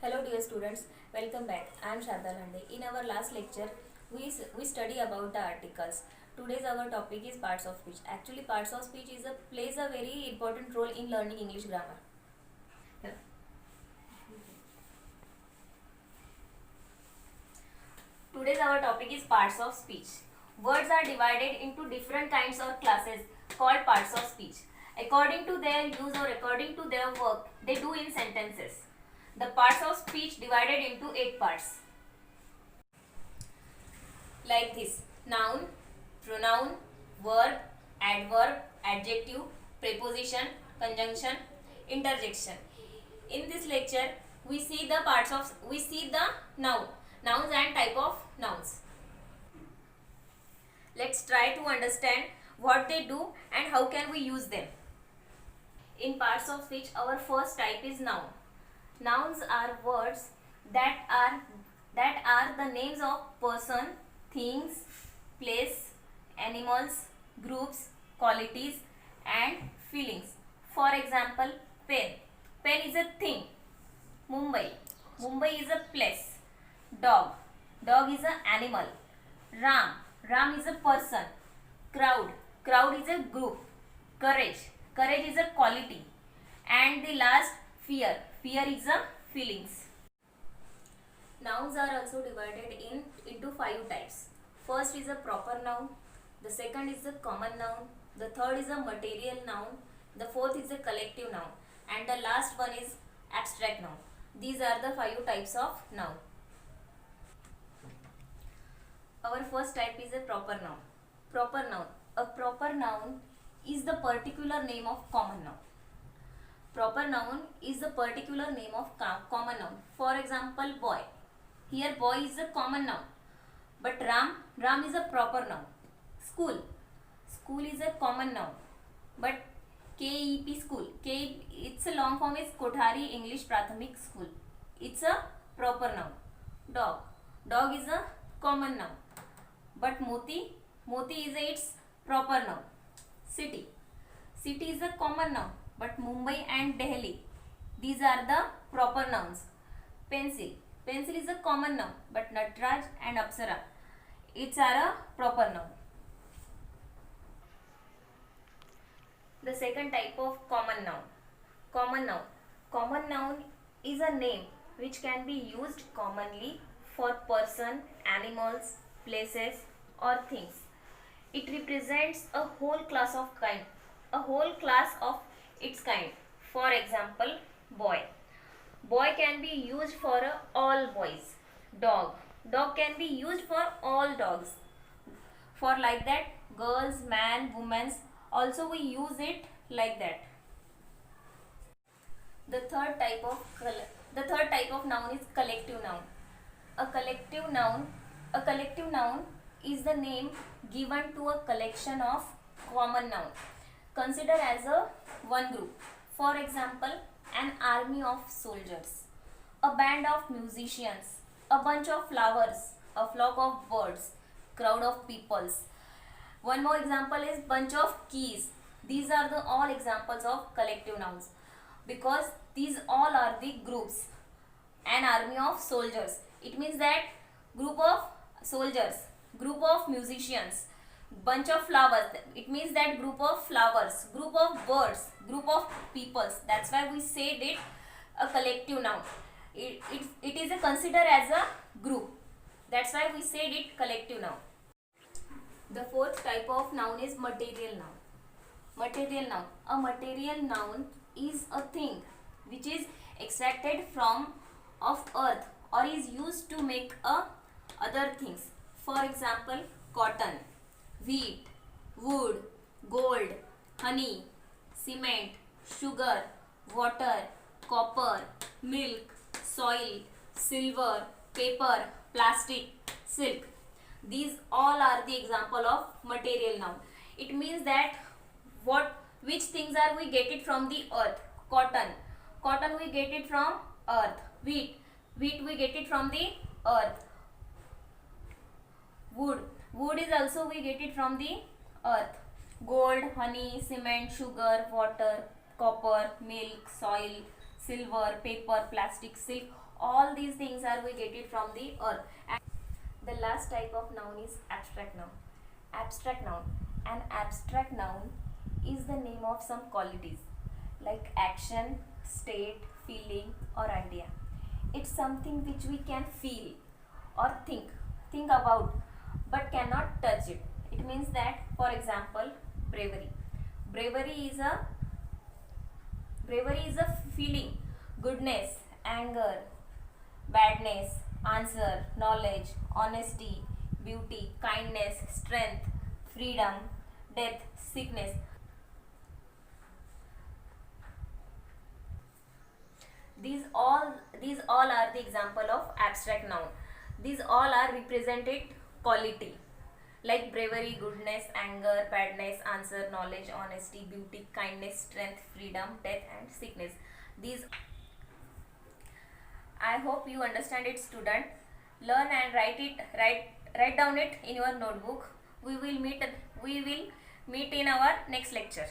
Hello dear students, welcome back. I am Shardha Lande. In our last lecture, we study about the articles. Today's our topic is parts of speech. Actually, parts of speech plays a very important role in learning English grammar. Yeah. Today's our topic is parts of speech. Words are divided into different kinds or classes called parts of speech. According to their use or according to their work, they do in sentences. The parts of speech divided into 8 parts. Like this: noun, pronoun, verb, adverb, adjective, preposition, conjunction, interjection. In this lecture, we see the nouns and type of nouns. Let's try to understand what they do and how can we use them. In parts of speech, our first type is noun. Nouns are words that are the names of person, things, place, animals, groups, qualities and feelings. For example, pen. Pen is a thing. Mumbai. Mumbai is a place. Dog. Dog is an animal. Ram. Ram is a person. Crowd. Crowd is a group. Courage. Courage is a quality. And the last, fear. Fear is a feelings. Nouns are also divided into 5 types. First is a proper noun. The second is a common noun. The third is a material noun. The fourth is a collective noun. And the last one is abstract noun. These are the 5 types of noun. Our first type is a proper noun. Proper noun. A proper noun is the particular name of common noun. Proper noun is the particular name of common noun. For example, boy. Here boy is a common noun. But Ram is a proper noun. School. School is a common noun. But KEP school. Its a long form is Kothari English Prathamik School. It's a proper noun. Dog. Dog is a common noun. But Moti is its proper noun. City. City is a common noun. But Mumbai and Delhi, these are the proper nouns. Pencil. Pencil is a common noun. But Natraj and Apsara, it's are a proper noun. The second type of common noun. Common noun. Common noun is a name which can be used commonly for person, animals, places or things. It represents a whole class of its kind. For example, boy. Boy can be used for all boys. Dog. Dog can be used for all dogs. For like that, girls, man, women, also we use it like that. The third type of noun is collective noun. A collective noun is the name given to a collection of common noun. Consider as a one group. For example, an army of soldiers, a band of musicians, a bunch of flowers, a flock of birds, crowd of peoples. One more example is bunch of keys. These are the all examples of collective nouns because these all are the groups. An army of soldiers. It means that group of soldiers, group of musicians, bunch of flowers. It means that group of flowers, group of birds, group of peoples. That's why we said it a collective noun. It is considered as a group. That's why we said it collective noun. The fourth type of noun is material noun. Material noun. A material noun is a thing which is extracted from of earth or is used to make other things. For example, cotton, wheat, wood, gold, honey, cement, sugar, water, copper, milk, soil, silver, paper, plastic, silk. These all are the example of material noun. It means that which things are we get it from the earth. Cotton we get it from earth. Wheat we get it from the earth. Wood is also we get it from the earth. Gold, honey, cement, sugar, water, copper, milk, soil, silver, paper, plastic, silk. All these things are we get it from the earth. And the last type of noun is abstract noun. Abstract noun. An abstract noun is the name of some qualities like action, state, feeling, or idea. It's something which we can feel or think about, but cannot touch it. It means that, for example, bravery. Bravery is a bravery is a feeling, goodness, anger, badness, answer, knowledge, honesty, beauty, kindness, strength, freedom, death, sickness. These all are the example of abstract noun. These all are represented quality like bravery, goodness, anger, badness, answer, knowledge, honesty, beauty, kindness, strength, freedom, death, and sickness. These, I hope you understand it, student. Learn and write down it in your notebook. We will meet in our next lecture.